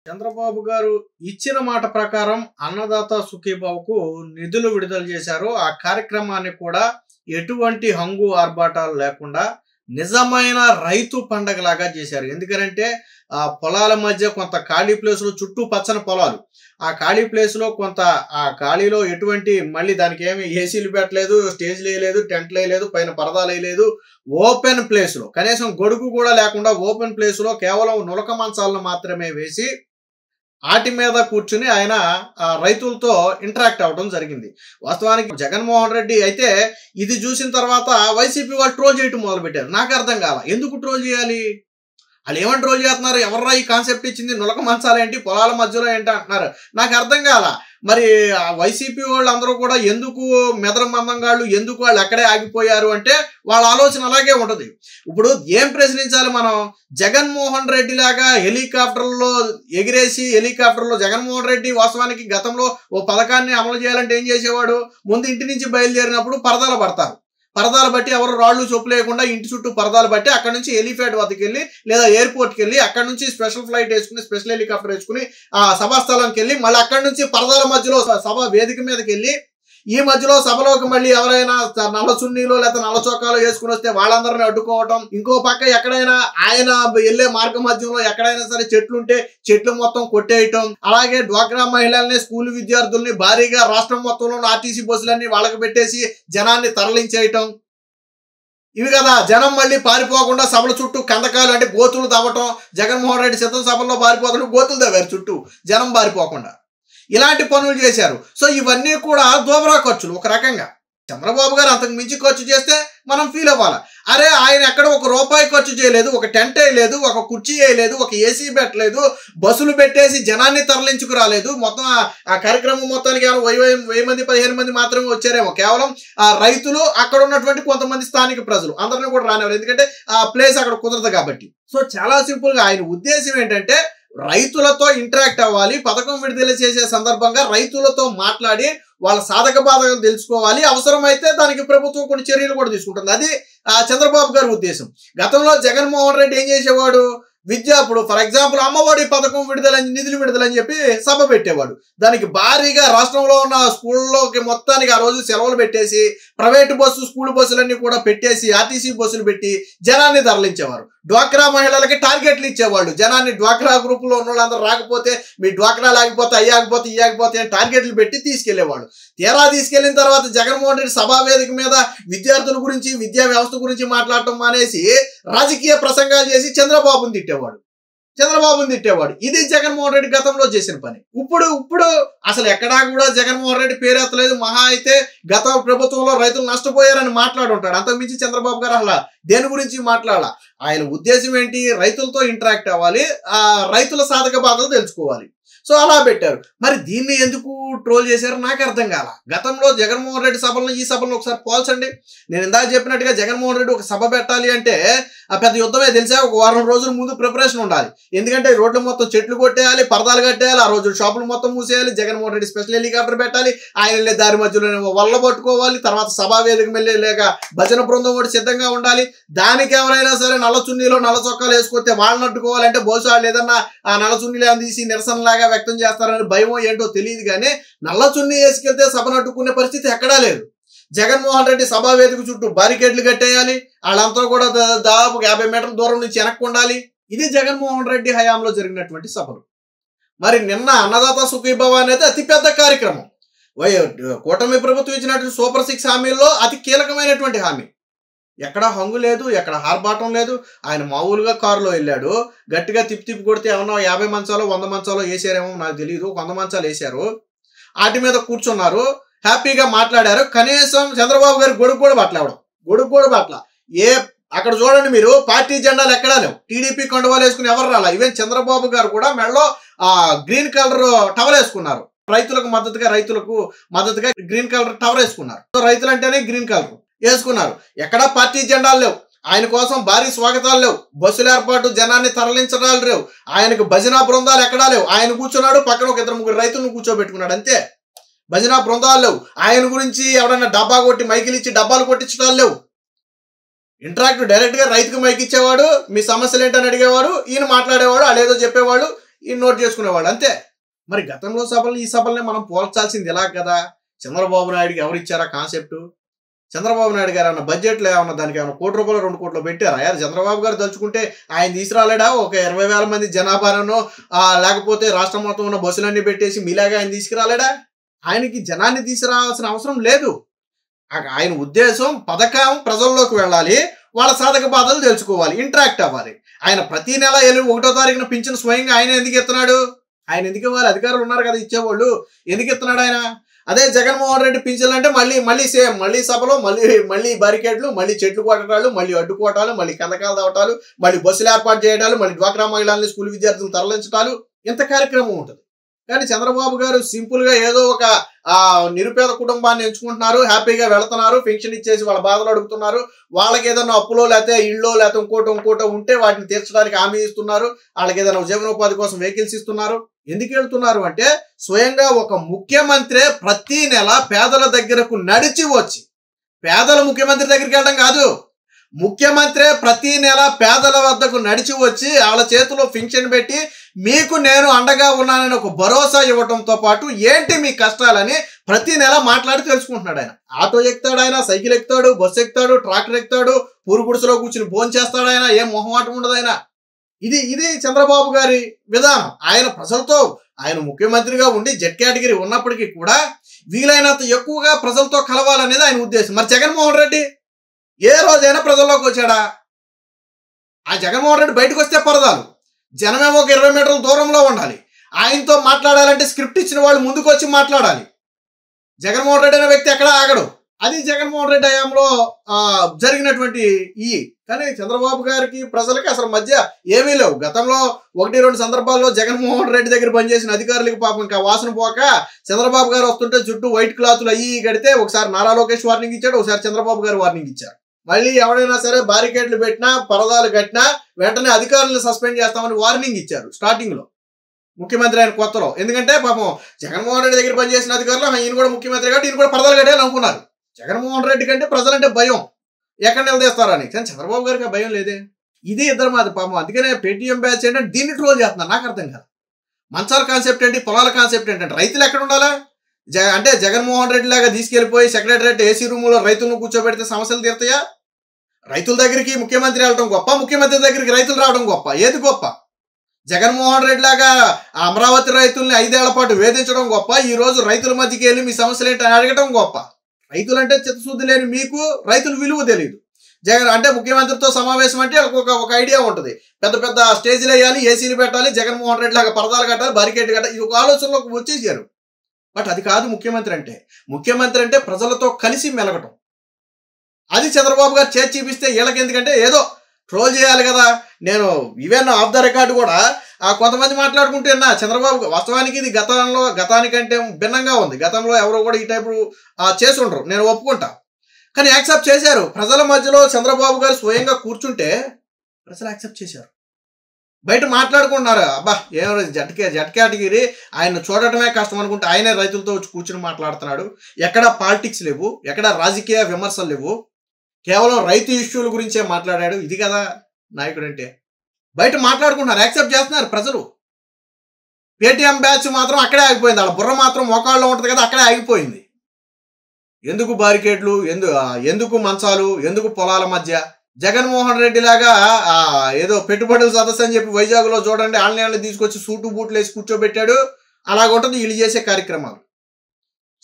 చంద్రబాబు గారు ఇచ్చిన మాట ప్రకారం అన్నదాత సుఖీబాబుకు నిధులు విడుదల చేశారు. ఆ కార్యక్రమాన్ని కూడా ఎటువంటి హంగు ఆర్భాటాలు లేకుండా నిజమైన రైతు పండగలాగా చేశారు. ఎందుకంటే ఆ పొలాల మధ్య కొంత ఖాళీ ప్లేసులు, చుట్టూ పచ్చని పొలాలు, ఆ ఖాళీ ప్లేస్లో కొంత ఆ ఖాళీలో ఎటువంటి మళ్ళీ దానికి ఏమి ఏసీలు పెట్టలేదు, స్టేజ్లు వేయలేదు, టెంట్లు వేయలేదు, పైన పరదాలు వేయలేదు. ఓపెన్ ప్లేస్లో, కనీసం గొడుగు కూడా లేకుండా ఓపెన్ ప్లేస్లో కేవలం నులక మంచాలను మాత్రమే వేసి ఆటి మీద కూర్చుని ఆయన రైతులతో ఇంటరాక్ట్ అవ్వడం జరిగింది. వాస్తవానికి జగన్మోహన్ రెడ్డి అయితే ఇది చూసిన తర్వాత వైసీపీ వాళ్ళు ట్రోల్ చేయటం మొదలుపెట్టారు. నాకు అర్థం కాల, ఎందుకు ట్రోల్ చేయాలి? వాళ్ళు ఏమని ట్రోల్ చేస్తున్నారు? ఎవర్రా ఈ కాన్సెప్ట్ ఇచ్చింది? నులక మంచాలేంటి, పొలాల మధ్యలో ఏంటి అంటున్నారు. నాకు అర్థం కాల. మరి వైసీపీ వాళ్ళు అందరూ కూడా ఎందుకు మెదడు మందంగాళ్ళు, ఎందుకు వాళ్ళు అక్కడే ఆగిపోయారు అంటే వాళ్ళ ఆలోచన అలాగే ఉంటుంది. ఇప్పుడు ఏం ప్రశ్నించాలి మనం? జగన్మోహన్ రెడ్డి లాగా హెలికాప్టర్లో ఎగిరేసి హెలికాప్టర్లో జగన్మోహన్ రెడ్డి వాస్తవానికి గతంలో ఓ పథకాన్ని అమలు చేయాలంటే ఏం చేసేవాడు? ముందు ఇంటి నుంచి బయలుదేరినప్పుడు పరదాలు పడతారు. పరదాలు బట్టి ఎవరు రాళ్ళు చొప్పు లేకుండా ఇంటి చుట్టూ పరదాలు బట్టి అక్కడ నుంచి హెలిప్యాడ్ వద్దకు వెళ్ళి లేదా ఎయిర్పోర్ట్కి వెళ్ళి అక్కడ నుంచి స్పెషల్ ఫ్లైట్ వేసుకుని, స్పెషల్ హెలికాప్టర్ వేసుకుని ఆ సభాస్థలానికి వెళ్ళి మళ్ళీ అక్కడి నుంచి పరదాల మధ్యలో సభ వేదిక మీదకి వెళ్ళి ఈ మధ్యలో సభలోకి మళ్ళీ ఎవరైనా నల్ల చున్నీలో లేదా నల్ల చొక్కాలో వేసుకుని వస్తే వాళ్ళందరినీ అడ్డుకోవటం. ఇంకో పక్క ఎక్కడైనా ఆయన వెళ్ళే మార్గ మధ్యంలో ఎక్కడైనా సరే చెట్లుంటే చెట్లు మొత్తం కొట్టేయటం. అలాగే డ్వాక్రా మహిళల్ని, స్కూల్ విద్యార్థుల్ని భారీగా రాష్ట్రం మొత్తంలో ఆర్టీసీ బస్సులన్నీ వాళ్ళకి పెట్టేసి జనాన్ని తరలించేయటం. ఇవి కదా జనం మళ్ళీ పారిపోకుండా సభల చుట్టూ కందకాలు అంటే గోతులు తవ్వటం. జగన్మోహన్ రెడ్డి సిద్ధం సభల్లో పారిపోతుంటే గోతులు తవ్వారు చుట్టూ జనం పారిపోకుండా. ఇలాంటి పనులు చేశారు. సో ఇవన్నీ కూడా దోబరా ఖర్చులు. ఒక రకంగా చంద్రబాబు గారు అంతకు మించి ఖర్చు చేస్తే మనం ఫీల్ అవ్వాలి. అరే ఆయన ఎక్కడ ఒక రూపాయి ఖర్చు చేయలేదు, ఒక టెంట్ వేయలేదు, ఒక కుర్చీ వేయలేదు, ఒక ఏసీ పెట్టలేదు, బస్సులు పెట్టేసి జనాన్ని తరలించుకు రాలేదు. మొత్తం ఆ కార్యక్రమం మొత్తానికి 1000 మంది 15 మంది మాత్రమే వచ్చారేమో. కేవలం ఆ రైతులు, అక్కడ ఉన్నటువంటి కొంతమంది స్థానిక ప్రజలు అందరినీ కూడా రానివ్వరు. ఎందుకంటే ఆ ప్లేస్ అక్కడ కుదరదు కాబట్టి. సో చాలా సింపుల్గా ఆయన ఉద్దేశం ఏంటంటే రైతులతో ఇంటరాక్ట్ అవ్వాలి. పథకం విడుదల చేసే సందర్భంగా రైతులతో మాట్లాడి వాళ్ళ సాధక బాధకాలు తెలుసుకోవాలి. అవసరమైతే దానికి ప్రభుత్వం కొన్ని చర్యలు కూడా తీసుకుంటుంది. అది చంద్రబాబు గారి ఉద్దేశం. గతంలో జగన్మోహన్ రెడ్డి ఏం చేసేవాడు? ఇప్పుడు ఫర్ ఎగ్జాంపుల్ అమ్మఒడి పథకం నిధులు విడుదలని చెప్పి సభ పెట్టేవాడు. దానికి భారీగా రాష్ట్రంలో ఉన్న స్కూళ్ళలోకి మొత్తానికి ఆ రోజు సెలవులు పెట్టేసి ప్రైవేటు బస్సు, స్కూల్ బస్సులన్నీ కూడా పెట్టేసి ఆర్టీసీ బస్సులు పెట్టి జనాన్ని తరలించేవారు. డ్వాక్రా మహిళలకి టార్గెట్లు ఇచ్చేవాళ్ళు. జనాన్ని డ్వాక్రా గ్రూపులో ఉన్న వాళ్ళందరూ రాకపోతే మీ డ్వాక్రా లాగిపోతే అయ్యాకపోతే ఇయ్యాకపోతే అని టార్గెట్లు పెట్టి తీసుకెళ్లేవాళ్ళు. తీరా తీసుకెళ్లిన తర్వాత జగన్మోహన్ రెడ్డి సభా వేదిక మీద విద్యార్థుల గురించి, విద్యా వ్యవస్థ గురించి మాట్లాడటం మానేసి రాజకీయ ప్రసంగాలు చేసి చంద్రబాబుని తిట్టేవాడు. ఇది జగన్మోహన్ రెడ్డి గతంలో చేసిన పని. ఇప్పుడు అసలు ఎక్కడా కూడా జగన్మోహన్ రెడ్డి పేరెత్తలేదు. మహా అయితే గత ప్రభుత్వంలో రైతులు నష్టపోయారని మాట్లాడుంటాడు. అంతకుమించి చంద్రబాబు గారు అసలు దేని గురించి మాట్లాడాల. ఆయన ఉద్దేశం ఏంటి? రైతులతో ఇంటరాక్ట్ అవ్వాలి, ఆ రైతుల సాధక బాధలు తెలుసుకోవాలి. సో అలా పెట్టారు. మరి దీన్ని ఎందుకు ట్రోల్ చేశారు నాకు అర్థం కాల. గతంలో జగన్మోహన్ రెడ్డి సభలను ఈ సభలను ఒకసారి పోల్చండి. నేను ఇందాక చెప్పినట్టుగా జగన్మోహన్ రెడ్డి ఒక సభ పెట్టాలి అంటే ఆ పెద్ద యుద్ధమే తెలుసా. ఒక వారం రోజుల ముందు ప్రిపరేషన్ ఉండాలి. ఎందుకంటే రోడ్లు మొత్తం చెట్లు కొట్టేయాలి, పరదాలు కట్టేయాలి, ఆ రోజు షాపులు మొత్తం మూసేయాలి. జగన్మోహన్ రెడ్డి స్పెషల్ హెలికాప్టర్ పెట్టాలి, ఆయన దారి మధ్యలో వల్ల పట్టుకోవాలి, తర్వాత సభా వేదిక వెళ్ళి లేక భజన బృందం కూడా సిద్ధంగా ఉండాలి. దానికి ఎవరైనా సరే నల్ల చున్నీలో నల్ల చొక్కాలు వేసుకొస్తే వాళ్ళని అడ్డుకోవాలంటే బహుశా లేదన్నా ఆ నల్ల చున్నీలు తీసి నిరసనలాగా వ్యక్తం చేస్తారని భయమో ఏంటో తెలియదు. కానీ నల్ల చున్నీ వేసుకెళ్తే సభను అడ్డుకునే పరిస్థితి ఎక్కడా లేదు. జగన్మోహన్ రెడ్డి సభా వేదిక చుట్టూ బారికేడ్లు కట్టేయాలి, వాళ్ళంతా కూడా దాదాపు 50 మీటర్ల దూరం నుంచి వెనక్కి ఉండాలి. ఇది జగన్మోహన్ రెడ్డి హయాంలో జరిగినటువంటి సభలు. మరి నిన్న అన్నదాత సుఖీభవ అనేది అతిపెద్ద కార్యక్రమం. కూటమి ప్రభుత్వం ఇచ్చినటువంటి సూపర్ 6 హామీల్లో అతి కీలకమైనటువంటి హామీ. ఎక్కడ హంగు లేదు, ఎక్కడ హార్బాటం లేదు. ఆయన మామూలుగా కారులో వెళ్ళాడు. గట్టిగా తిప్పి కొడితే ఏమన్నా 50 మంచాలో 100 మంచాలో వేసారేమో నాకు తెలియదు. 100 మంచాలు వేశారు. వాటి మీద కూర్చున్నారు, హ్యాపీగా మాట్లాడారు. కనీసం చంద్రబాబు గారు గొడుగు కూడా పట్ల అక్కడ చూడండి మీరు, పార్టీ జెండాలు ఎక్కడా లేవు. టీడీపీ కండువాలు వేసుకుని ఎవరు రాలా. ఈవెన్ చంద్రబాబు గారు కూడా మెడలో గ్రీన్ కలర్ టవల్ వేసుకున్నారు. రైతులకు మద్దతుగా గ్రీన్ కలర్ టవర్ వేసుకున్నారు. సో రైతులు అంటేనే గ్రీన్ కలర్ వేసుకున్నారు. ఎక్కడా పార్టీ జెండాలు లేవు. ఆయన కోసం భారీ స్వాగతాలు లేవు, బస్సుల ఏర్పాటు, జనాన్ని తరలించడాలు లేవు, ఆయనకు భజనా బృందాలు ఎక్కడా లేవు. ఆయన కూర్చున్నాడు, పక్కన ఒక 2-3 రైతులను కూర్చోబెట్టుకున్నాడు అంతే. భజనా బృందాలు లేవు. ఆయన గురించి ఎవడన్నా డబ్బా కొట్టి మైకిలు ఇచ్చి డబ్బాలు కొట్టించడాలు లేవు. ఇంటరాక్ట్ డైరెక్ట్ గా రైతుకు మైక్ ఇచ్చేవాడు, మీ సమస్యలు ఏంటని అడిగేవాడు, ఈయన మాట్లాడేవాడు, అదేదో చెప్పేవాడు. ఈ నోట్ చేసుకునేవాళ్ళు అంతే. మరి గతంలో సభలు ఈ సభల్ని మనం పోల్చాల్సింది ఎలా కదా. చంద్రబాబు నాయుడుకి ఎవరు ఇచ్చారా కాన్సెప్ట్? చంద్రబాబు నాయుడు గారు అన్న బడ్జెట్లో ఏమన్నా దానికి ఏమన్నా ₹1 కోట్లు 2 కోట్లు పెట్టారా? చంద్రబాబు గారు తలుచుకుంటే ఆయన తీసుకురాలేడా? ఒక 20,000 మంది జనాభాను లేకపోతే రాష్ట్రం మొత్తం ఉన్న బస్సులన్నీ పెట్టేసి మీలాగా ఆయన తీసుకురాలేడా? ఆయనకి జనాన్ని తీసుకురావాల్సిన అవసరం లేదు. ఆయన ఉద్దేశం పథకం ప్రజల్లోకి వెళ్ళాలి, వాళ్ళ సాధక బాధలు తెలుసుకోవాలి, ఇంటరాక్ట్ అవ్వాలి. ఆయన ప్రతి నెల 1వ తారీఖున పింఛను స్వయంగా ఆయన ఎందుకు ఇస్తున్నాడు? ఆయన ఎందుకు ఇవ్వాలి? అధికారులు ఉన్నారు కదా ఇచ్చేవాళ్ళు. ఎందుకు ఇస్తున్నాడు ఆయన? అదే జగన్మోహన్ రెడ్డి పింఛన్లు అంటే మళ్ళీ సేమ్, మళ్ళీ సభలో మళ్ళీ బారికేడ్లు, మళ్ళీ చెట్లు కొట్టడాలు, మళ్ళీ అడ్డుకోవటాలు, మళ్ళీ కందకాలు తవ్వటాలు, మళ్ళీ బస్సులు ఏర్పాటు చేయడాలు, మళ్ళీ డ్వాక్రా మహిళల్ని స్కూల్ విద్యార్థులు తరలించడాలు, ఇంత కార్యక్రమం ఉంటుంది. కానీ చంద్రబాబు గారు సింపుల్ గా ఏదో ఒక నిరుపేద కుటుంబాన్ని ఎంచుకుంటున్నారు, హ్యాపీగా వెళుతున్నారు, పెన్షన్ ఇచ్చేసి వాళ్ళ బాధలు అడుగుతున్నారు, వాళ్ళకి ఏదైనా అప్పులో లేకపోతే ఇళ్ళో లేకపోతే ఇంకోటో ఉంటే వాటిని తీర్చడానికి హామీ ఇస్తున్నారు, వాళ్ళకి ఏదైనా జీవనోపాధి కోసం వెహికల్స్ ఇస్తున్నారు. ఎందుకు వెళ్తున్నారు అంటే స్వయంగా ఒక ముఖ్యమంత్రి ప్రతి నెల పేదల దగ్గరకు నడిచి వచ్చి, పేదల ముఖ్యమంత్రి దగ్గరికి వెళ్ళడం కాదు, ముఖ్యమంత్రి ప్రతి నెల పేదల వద్దకు నడిచి వచ్చి వాళ్ళ చేతిలో పెన్షన్ పెట్టి మీకు నేను అండగా ఉన్నానని ఒక భరోసా ఇవ్వడంతో పాటు ఏంటి మీ కష్టాలని ప్రతి నెల మాట్లాడి తెలుసుకుంటున్నాడు. ఆయన ఆటో ఎక్కుతాడు, ఆయన సైకిల్ ఎక్కుతాడు, బస్సు ఎక్కుతాడు, ట్రాక్టర్ ఎక్కుతాడు, పూరు గుడిసెలో కూర్చుని భోజనం చేస్తాడు. ఆయన ఏం మొహమాటం ఉండదు. ఆయన ఇది చంద్రబాబు గారి విధానం. ఆయన ప్రజలతో, ఆయన ముఖ్యమంత్రిగా ఉండి జెడ్ కేటగిరీ ఉన్నప్పటికీ కూడా వీలైనంత ఎక్కువగా ప్రజలతో కలవాలనేది ఆయన ఉద్దేశం. మరి జగన్మోహన్ రెడ్డి ఏ రోజైనా ప్రజల్లోకి వచ్చాడా? ఆ జగన్మోహన్ రెడ్డి బయటకు వస్తే పరదాలు, జనమేమో ఒక 20 మీటర్ల దూరంలో ఉండాలి. ఆయనతో మాట్లాడాలంటే స్క్రిప్ట్ ఇచ్చిన వాళ్ళు ముందుకు వచ్చి మాట్లాడాలి. జగన్మోహన్ రెడ్డి అనే వ్యక్తి ఎక్కడా ఆగడు. అది జగన్మోహన్ రెడ్డి హయాంలో జరిగినటువంటి కానీ చంద్రబాబు గారికి ప్రజలకి అసలు మధ్య ఏమీ లేవు. గతంలో 1-2 సందర్భాల్లో జగన్మోహన్ రెడ్డి దగ్గర పనిచేసిన అధికారులకి పాపం ఇంకా వాసన పోక చంద్రబాబు గారు వస్తుంటే చుట్టూ వైట్ క్లాతులు కడితే ఒకసారి నారా లోకేష్ వార్నింగ్ ఇచ్చాడు, ఒకసారి చంద్రబాబు గారు వార్నింగ్ ఇచ్చారు. మళ్ళీ ఎవరైనా సరే బారికేడ్లు పెట్టినా, పరదాలు కట్టినా వెంటనే అధికారులను సస్పెండ్ చేస్తామని వార్నింగ్ ఇచ్చారు స్టార్టింగ్ లో, ముఖ్యమంత్రి అయిన కొత్తలో. ఎందుకంటే పాపం జగన్మోహన్ రెడ్డి దగ్గర పనిచేసిన అధికారులు ఈయన కూడా ముఖ్యమంత్రి కాబట్టి ఈయన కూడా పరదాలు కట్టాలని అనుకున్నారు. జగన్మోహన్ రెడ్డి కంటే ప్రజలంటే భయం, ఎక్కడ నిలదీస్తారని. కానీ చంద్రబాబు గారికి ఆ భయం లేదే. ఇది ఇద్దరు మాది పాపం. అందుకనే పేటీఎం బ్యాచ్ ఏంటంటే దీన్ని ట్రోల్ చేస్తున్నారు. నాకు అర్థం కాదు. మంచాల కాన్సెప్ట్ ఏంటి, పొలాల కాన్సెప్ట్ ఏంటంటే రైతులు ఎక్కడ ఉండాలా? అంటే జగన్మోహన్ రెడ్డి లాగా తీసుకెళ్లిపోయి సెక్రటరేట్ ఏసీ రూములో రైతులను కూర్చోబెడితే సమస్యలు తీరుతాయా? రైతుల దగ్గరికి ముఖ్యమంత్రి వెళ్ళడం గొప్ప, ముఖ్యమంత్రి దగ్గరికి రైతులు రావడం గొప్ప? ఏది గొప్ప? జగన్మోహన్ రెడ్డి లాగా అమరావతి రైతుల్ని 5 ఏళ్ల పాటు వేధించడం గొప్ప, ఈ రోజు రైతుల మధ్యకి వెళ్ళి మీ సమస్యలు ఏంటని అడగడం గొప్ప? రైతులంటే చిత్తశుద్ధి లేని మీకు రైతుల విలువ తెలియదు. జగన్ అంటే ముఖ్యమంత్రితో సమావేశం అంటే ఒక ఐడియా ఉంటుంది, పెద్ద పెద్ద స్టేజీలు వేయాలి, ఏసీలు పెట్టాలి, జగన్మోహన్ రెడ్డి లాగా పరదాలు కట్టాలి, బారికేడ్ కట్టాలి, ఇది ఒక ఆలోచనలోకి వచ్చేసారు. బట్ అది కాదు ముఖ్యమంత్రి అంటే. ముఖ్యమంత్రి అంటే ప్రజలతో కలిసి మెలగటం. అది చంద్రబాబు గారు చేసి చూపిస్తే వీళ్ళకి ఎందుకంటే ఏదో ట్రోల్ చేయాలి కదా. నేను ఈవెన్ ఆఫ్ ద రికార్డు కూడా కొంతమంది మాట్లాడుకుంటున్నా చంద్రబాబు వాస్తవానికి ఇది గతానికంటే భిన్నంగా ఉంది. గతంలో ఎవరో కూడా ఈ టైపు చేసి ఉండరు, నేను ఒప్పుకుంటా. కానీ యాక్సెప్ట్ చేశారు. ప్రజల మధ్యలో చంద్రబాబు గారు స్వయంగా కూర్చుంటే ప్రజలు యాక్సెప్ట్ చేశారు. బయట మాట్లాడుకుంటున్నారు, అబ్బా ఏమో జెడ్ కేటగిరీ, ఆయన చూడటమే కష్టం అనుకుంటే ఆయనే రైతులతో వచ్చి కూర్చుని మాట్లాడుతున్నాడు. ఎక్కడ పాలిటిక్స్ లేవు, ఎక్కడ రాజకీయ విమర్శలు లేవు, కేవలం రైతు ఇష్యూల గురించే మాట్లాడాడు. ఇది కదా నాయకుడు అంటే. బయట మాట్లాడుకుంటున్నారు, యాక్సెప్ట్ చేస్తున్నారు ప్రజలు. పేటీఎం బ్యాచ్ మాత్రం అక్కడే ఆగిపోయింది. వాళ్ళ బుర్ర మాత్రం మోకాళ్ళలో ఉంటుంది కదా, అక్కడే ఆగిపోయింది. ఎందుకు బారికేడ్లు, ఎందుకు మంచాలు, ఎందుకు పొలాల మధ్య? జగన్మోహన్ రెడ్డి లాగా ఏదో పెట్టుబడుల సదస్సు అని చెప్పి వైజాగ్లో చూడండి ఆన్లైన్లో తీసుకొచ్చి సూటు బూట్లు వేసి కూర్చోబెట్టాడు. అలాగుంటుంది వీళ్ళు చేసే కార్యక్రమాలు.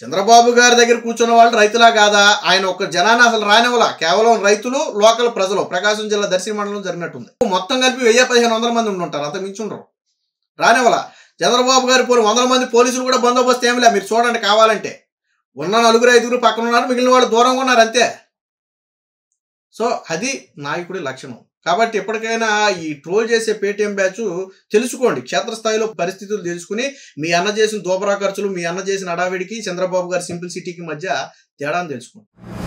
చంద్రబాబు గారి దగ్గర కూర్చున్న వాళ్ళు రైతులా కాదా? ఆయన ఒక జనాన్ని అసలు రానివ్వలా. కేవలం రైతులు, లోకల్ ప్రజలు. ప్రకాశం జిల్లా దర్శి మండలం జరిగినట్టుంది. మొత్తం కలిపి 1000-1500 మంది ఉంటారు, అంత మించి ఉండరు. రానివ్వలా. చంద్రబాబు గారి 100 మంది పోలీసులు కూడా బందోబస్తు ఏమి లే. మీరు చూడండి కావాలంటే. ఉన్న 4-5 పక్కన ఉన్నారు, మిగిలిన వాళ్ళు దూరంగా ఉన్నారు అంతే. సో అది నాయకుడి లక్షణం. కాబట్టి ఎప్పటికైనా ఈ ట్రోల్ చేసే పేటీఎం బ్యాచ్ తెలుసుకోండి, క్షేత్రస్థాయిలో పరిస్థితులు తెలుసుకుని మీ అన్న చేసిన దోబరా ఖర్చులు, మీ అన్న చేసిన అడావిడికి చంద్రబాబు గారి సింప్లిసిటీకి మధ్య తేడాను తెలుసుకోండి.